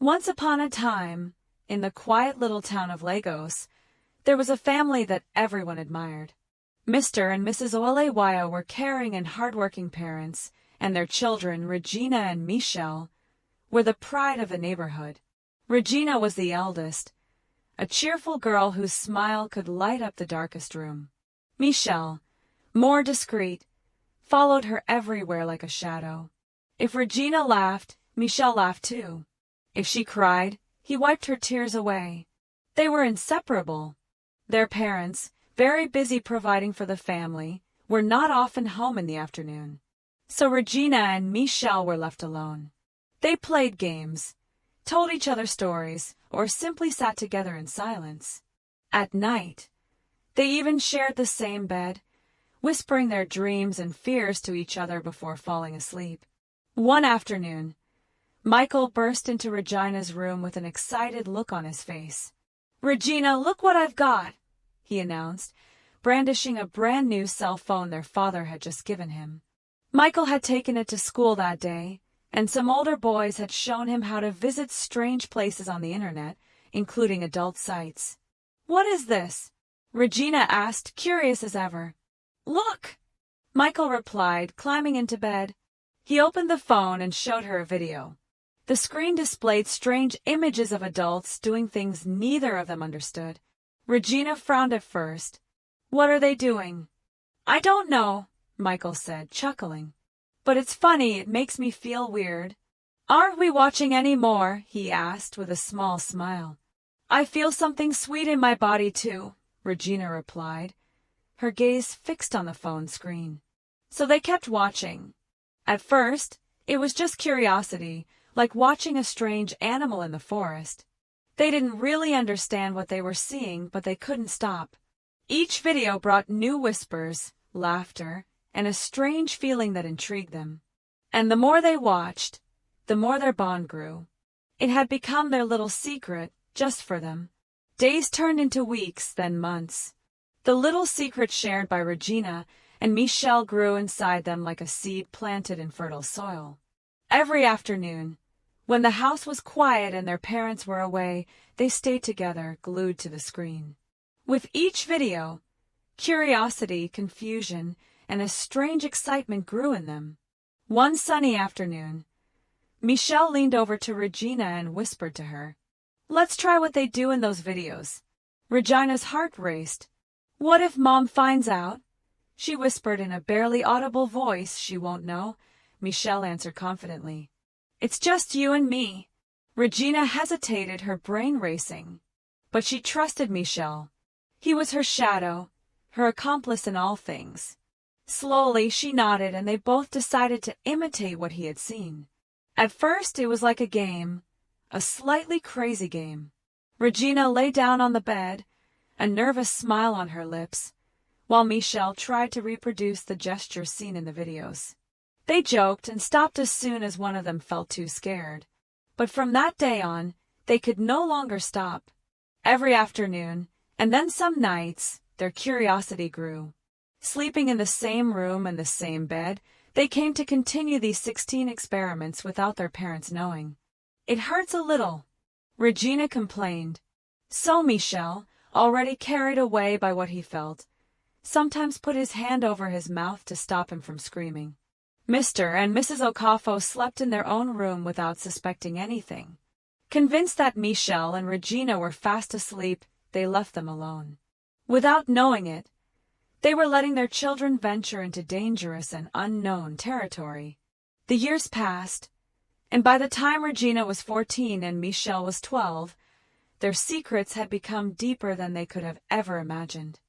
Once upon a time, in the quiet little town of Lagos, there was a family that everyone admired. Mr. and Mrs. Olewayo were caring and hardworking parents, and their children, Regina and Michelle, were the pride of the neighborhood. Regina was the eldest, a cheerful girl whose smile could light up the darkest room. Michelle, more discreet, followed her everywhere like a shadow. If Regina laughed, Michelle laughed too. If she cried, he wiped her tears away. They were inseparable. Their parents, very busy providing for the family, were not often home in the afternoon. So Regina and Michelle were left alone. They played games, told each other stories, or simply sat together in silence. At night, they even shared the same bed, whispering their dreams and fears to each other before falling asleep. One afternoon, Michael burst into Regina's room with an excited look on his face. "Regina, look what I've got," he announced, brandishing a brand new cell phone their father had just given him. Michael had taken it to school that day, and some older boys had shown him how to visit strange places on the internet, including adult sites. "What is this?" Regina asked, curious as ever. "Look," Michael replied, climbing into bed. He opened the phone and showed her a video. The screen displayed strange images of adults doing things neither of them understood. Regina frowned at first. "What are they doing?" "I don't know," Michael said, chuckling. "But it's funny, it makes me feel weird." "Aren't we watching any more?" he asked with a small smile. "I feel something sweet in my body too," Regina replied, her gaze fixed on the phone screen. So they kept watching. At first, it was just curiosity, like watching a strange animal in the forest. They didn't really understand what they were seeing, but they couldn't stop. Each video brought new whispers, laughter, and a strange feeling that intrigued them. And the more they watched, the more their bond grew. It had become their little secret, just for them. Days turned into weeks, then months. The little secret shared by Regina and Michelle grew inside them like a seed planted in fertile soil. Every afternoon, when the house was quiet and their parents were away, they stayed together, glued to the screen. With each video, curiosity, confusion, and a strange excitement grew in them. One sunny afternoon, Michelle leaned over to Regina and whispered to her, "Let's try what they do in those videos." Regina's heart raced. "What if Mom finds out?" she whispered in a barely audible voice. "She won't know," Michelle answered confidently. "It's just you and me." Regina hesitated, her brain racing. But she trusted Michelle. He was her shadow, her accomplice in all things. Slowly she nodded, and they both decided to imitate what he had seen. At first it was like a game, a slightly crazy game. Regina lay down on the bed, a nervous smile on her lips, while Michelle tried to reproduce the gestures seen in the videos. They joked and stopped as soon as one of them felt too scared. But from that day on, they could no longer stop. Every afternoon, and then some nights, their curiosity grew. Sleeping in the same room and the same bed, they came to continue these 16 experiments without their parents knowing. "It hurts a little," Regina complained. So Michelle, already carried away by what he felt, sometimes put his hand over his mouth to stop him from screaming. Mr. and Mrs. Okafo slept in their own room without suspecting anything. Convinced that Michelle and Regina were fast asleep, they left them alone. Without knowing it, they were letting their children venture into dangerous and unknown territory. The years passed, and by the time Regina was 14 and Michelle was 12, their secrets had become deeper than they could have ever imagined.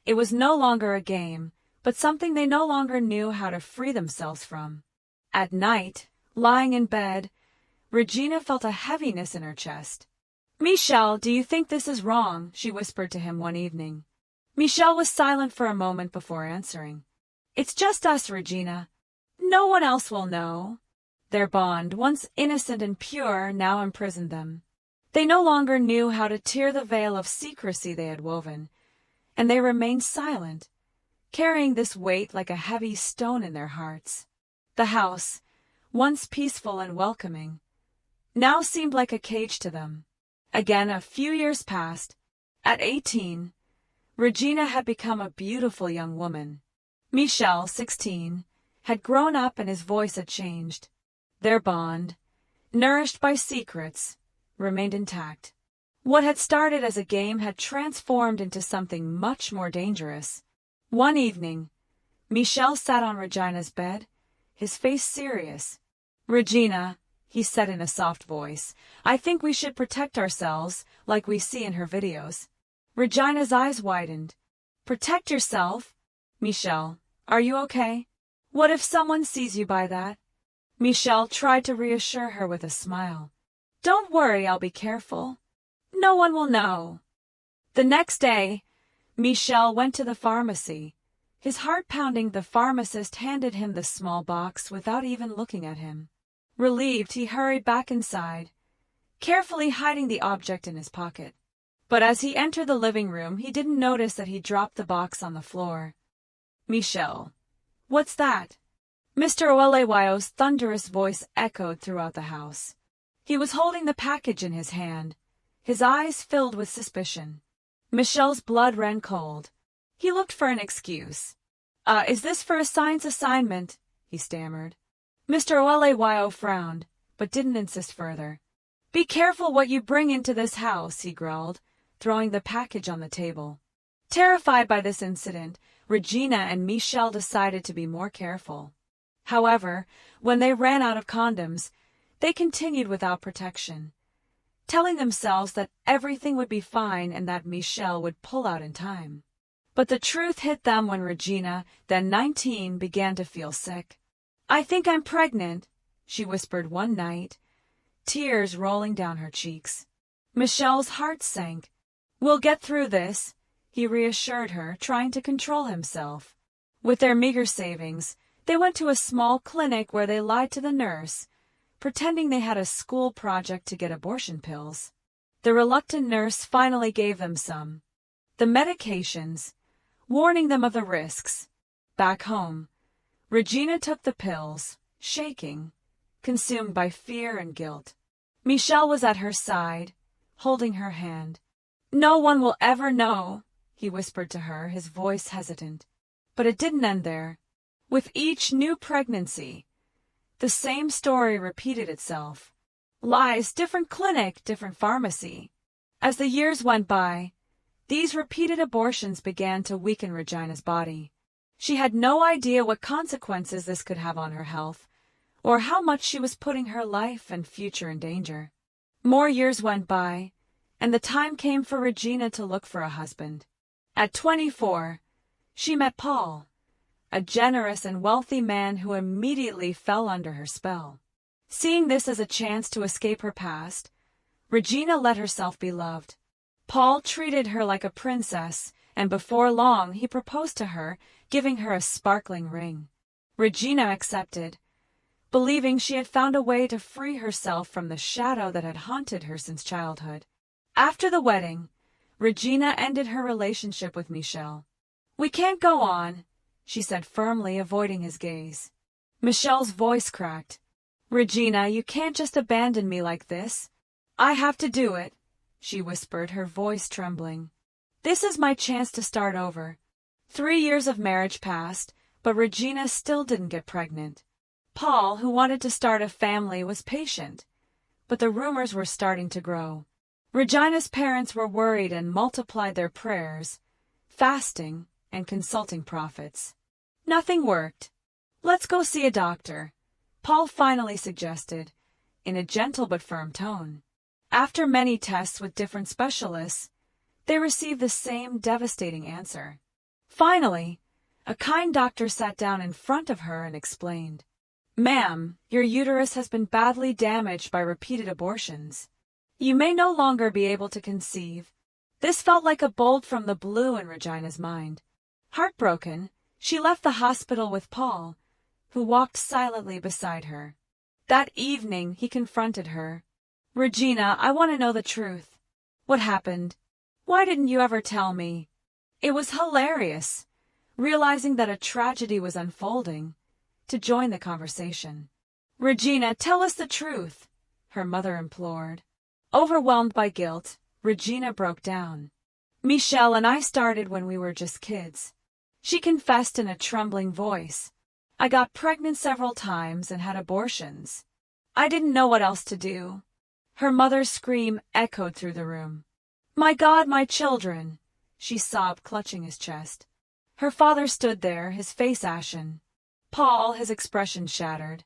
It was no longer a game, but something they no longer knew how to free themselves from. At night, lying in bed, Regina felt a heaviness in her chest. "Michelle, do you think this is wrong?" she whispered to him one evening. Michelle was silent for a moment before answering. "It's just us, Regina. No one else will know." Their bond, once innocent and pure, now imprisoned them. They no longer knew how to tear the veil of secrecy they had woven, and they remained silent, carrying this weight like a heavy stone in their hearts. The house, once peaceful and welcoming, now seemed like a cage to them. Again, a few years passed. At 18, Regina had become a beautiful young woman. Michel, 16, had grown up and his voice had changed. Their bond, nourished by secrets, remained intact. What had started as a game had transformed into something much more dangerous. One evening, Michel sat on Regina's bed, his face serious. "Regina," he said in a soft voice, "I think we should protect ourselves, like we see in her videos." Regina's eyes widened. "Protect yourself? Michel, are you okay? What if someone sees you by that?" Michel tried to reassure her with a smile. "Don't worry, I'll be careful. No one will know." The next day, Michel went to the pharmacy. His heart pounding, the pharmacist handed him the small box without even looking at him. Relieved, he hurried back inside, carefully hiding the object in his pocket. But as he entered the living room, he didn't notice that he dropped the box on the floor. "Michel, what's that?" Mr. Olewayo's thunderous voice echoed throughout the house. He was holding the package in his hand, his eyes filled with suspicion. Michel's blood ran cold. He looked for an excuse. Is this for a science assignment?" he stammered. Mr. Olewayo frowned, but didn't insist further. "Be careful what you bring into this house," he growled, throwing the package on the table. Terrified by this incident, Regina and Michel decided to be more careful. However, when they ran out of condoms, they continued without protection, telling themselves that everything would be fine and that Michel would pull out in time. But the truth hit them when Regina, then 19, began to feel sick. "I think I'm pregnant," she whispered one night, tears rolling down her cheeks. Michel's heart sank. "We'll get through this," he reassured her, trying to control himself. With their meager savings, they went to a small clinic where they lied to the nurse, pretending they had a school project to get abortion pills. The reluctant nurse finally gave them some. The medications, warning them of the risks. Back home, Regina took the pills, shaking, consumed by fear and guilt. Michel was at her side, holding her hand. "No one will ever know," he whispered to her, his voice hesitant. But it didn't end there. With each new pregnancy, the same story repeated itself. Lies, different clinic, different pharmacy. As the years went by, these repeated abortions began to weaken Regina's body. She had no idea what consequences this could have on her health, or how much she was putting her life and future in danger. More years went by, and the time came for Regina to look for a husband. At 24, she met Paul, a generous and wealthy man who immediately fell under her spell. Seeing this as a chance to escape her past, Regina let herself be loved. Paul treated her like a princess, and before long he proposed to her, giving her a sparkling ring. Regina accepted, believing she had found a way to free herself from the shadow that had haunted her since childhood. After the wedding, Regina ended her relationship with Michel. "We can't go on," she said firmly, avoiding his gaze. Michel's voice cracked. "Regina, you can't just abandon me like this. I have to do it," she whispered, her voice trembling. "This is my chance to start over." 3 years of marriage passed, but Regina still didn't get pregnant. Paul, who wanted to start a family, was patient, but the rumors were starting to grow. Regina's parents were worried and multiplied their prayers, fasting, and consulting prophets. Nothing worked. "Let's go see a doctor," Paul finally suggested, in a gentle but firm tone. After many tests with different specialists, they received the same devastating answer. Finally, a kind doctor sat down in front of her and explained, "Ma'am, your uterus has been badly damaged by repeated abortions. You may no longer be able to conceive." This felt like a bolt from the blue in Regina's mind. Heartbroken, she left the hospital with Paul, who walked silently beside her. That evening, he confronted her. "Regina, I want to know the truth. What happened? Why didn't you ever tell me?" It was hilarious, realizing that a tragedy was unfolding, to join the conversation. "Regina, tell us the truth," her mother implored. Overwhelmed by guilt, Regina broke down. Michelle and I started when we were just kids. She confessed in a trembling voice. I got pregnant several times and had abortions. I didn't know what else to do. Her mother's scream echoed through the room. My God, my children! She sobbed, clutching his chest. Her father stood there, his face ashen. Paul, his expression shattered,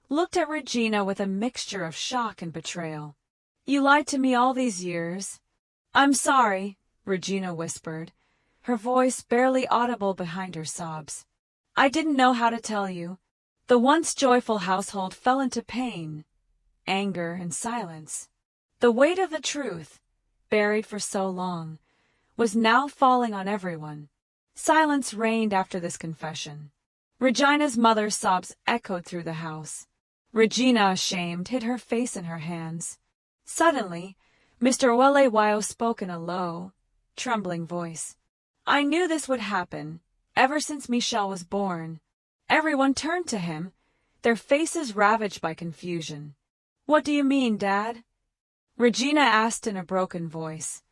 looked at Regina with a mixture of shock and betrayal. You lied to me all these years. I'm sorry, Regina whispered, her voice barely audible behind her sobs. I didn't know how to tell you. The once joyful household fell into pain, anger, and silence. The weight of the truth, buried for so long, was now falling on everyone. Silence reigned after this confession. Regina's mother's sobs echoed through the house. Regina, ashamed, hid her face in her hands. Suddenly, Mr. Olewayo spoke in a low, trembling voice. I knew this would happen. Ever since Michelle was born, everyone turned to him, their faces ravaged by confusion. What do you mean, Dad? Regina asked in a broken voice.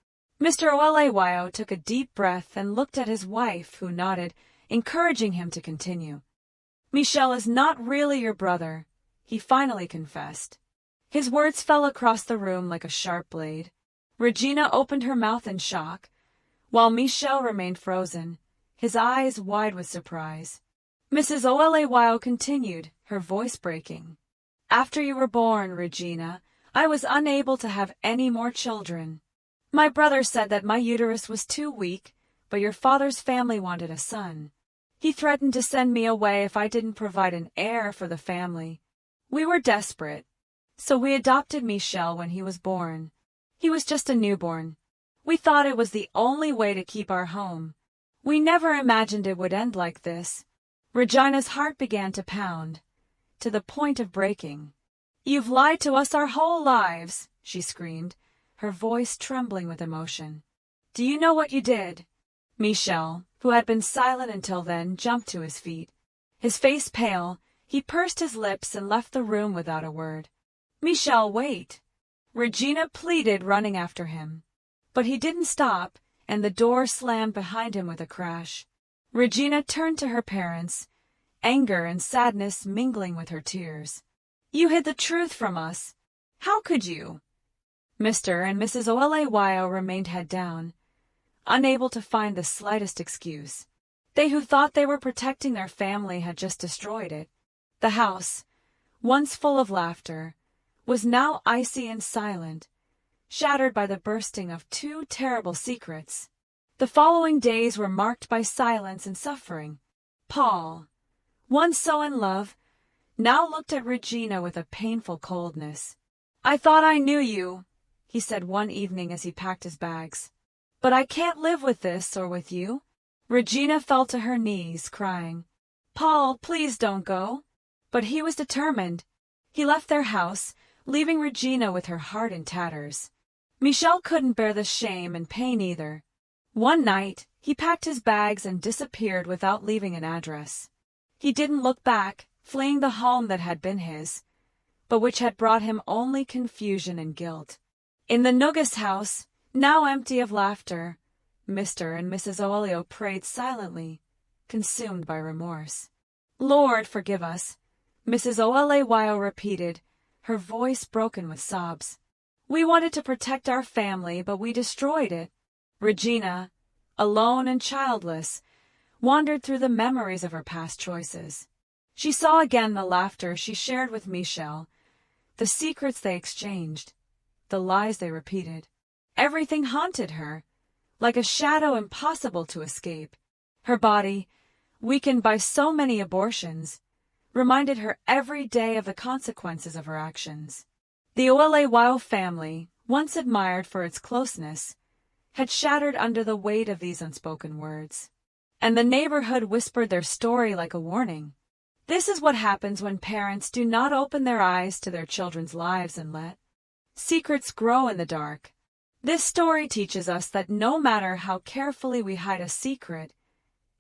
Mr. Olewayo took a deep breath and looked at his wife, who nodded, encouraging him to continue. Michelle is not really your brother, he finally confessed. His words fell across the room like a sharp blade. Regina opened her mouth in shock, while Michelle remained frozen, his eyes wide with surprise. Mrs. Olewayo continued, her voice breaking. After you were born, Regina, I was unable to have any more children. My brother said that my uterus was too weak, but your father's family wanted a son. He threatened to send me away if I didn't provide an heir for the family. We were desperate, so we adopted Michelle when he was born. He was just a newborn. We thought it was the only way to keep our home. We never imagined it would end like this. Regina's heart began to pound, to the point of breaking. You've lied to us our whole lives, she screamed, her voice trembling with emotion. Do you know what you did? Michel, who had been silent until then, jumped to his feet. His face pale, he pursed his lips and left the room without a word. Michel, wait! Regina pleaded, running after him. But he didn't stop, and the door slammed behind him with a crash. Regina turned to her parents, anger and sadness mingling with her tears. You hid the truth from us. How could you? Mr. and Mrs. Olewayo remained head down, unable to find the slightest excuse. They who thought they were protecting their family had just destroyed it. The house, once full of laughter, was now icy and silent, shattered by the bursting of two terrible secrets. The following days were marked by silence and suffering. Paul, once so in love, now looked at Regina with a painful coldness. I thought I knew you, he said one evening as he packed his bags. But I can't live with this or with you. Regina fell to her knees, crying, Paul, please don't go. But he was determined. He left their house, leaving Regina with her heart in tatters. Michel couldn't bear the shame and pain either. One night, he packed his bags and disappeared without leaving an address. He didn't look back, fleeing the home that had been his, but which had brought him only confusion and guilt. In the Nugas house, now empty of laughter, Mr. and Mrs. Olewayo prayed silently, consumed by remorse. Lord, forgive us, Mrs. Olewayo repeated, her voice broken with sobs. We wanted to protect our family, but we destroyed it. Regina, alone and childless, wandered through the memories of her past choices. She saw again the laughter she shared with Michel, the secrets they exchanged, the lies they repeated. Everything haunted her, like a shadow impossible to escape. Her body, weakened by so many abortions, reminded her every day of the consequences of her actions. The Olewayo family, once admired for its closeness, had shattered under the weight of these unspoken words. And the neighborhood whispered their story like a warning. This is what happens when parents do not open their eyes to their children's lives and let secrets grow in the dark. This story teaches us that no matter how carefully we hide a secret,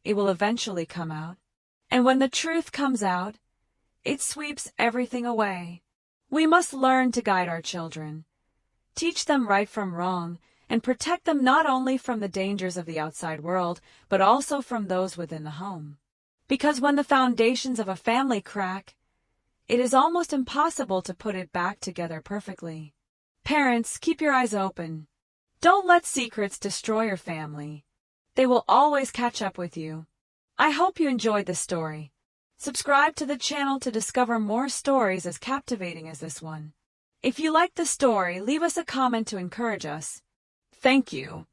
it will eventually come out. And when the truth comes out, it sweeps everything away. We must learn to guide our children, teach them right from wrong, and protect them not only from the dangers of the outside world, but also from those within the home. Because when the foundations of a family crack, it is almost impossible to put it back together perfectly. Parents, keep your eyes open. Don't let secrets destroy your family. They will always catch up with you. I hope you enjoyed this story. Subscribe to the channel to discover more stories as captivating as this one. If you liked the story, leave us a comment to encourage us. Thank you.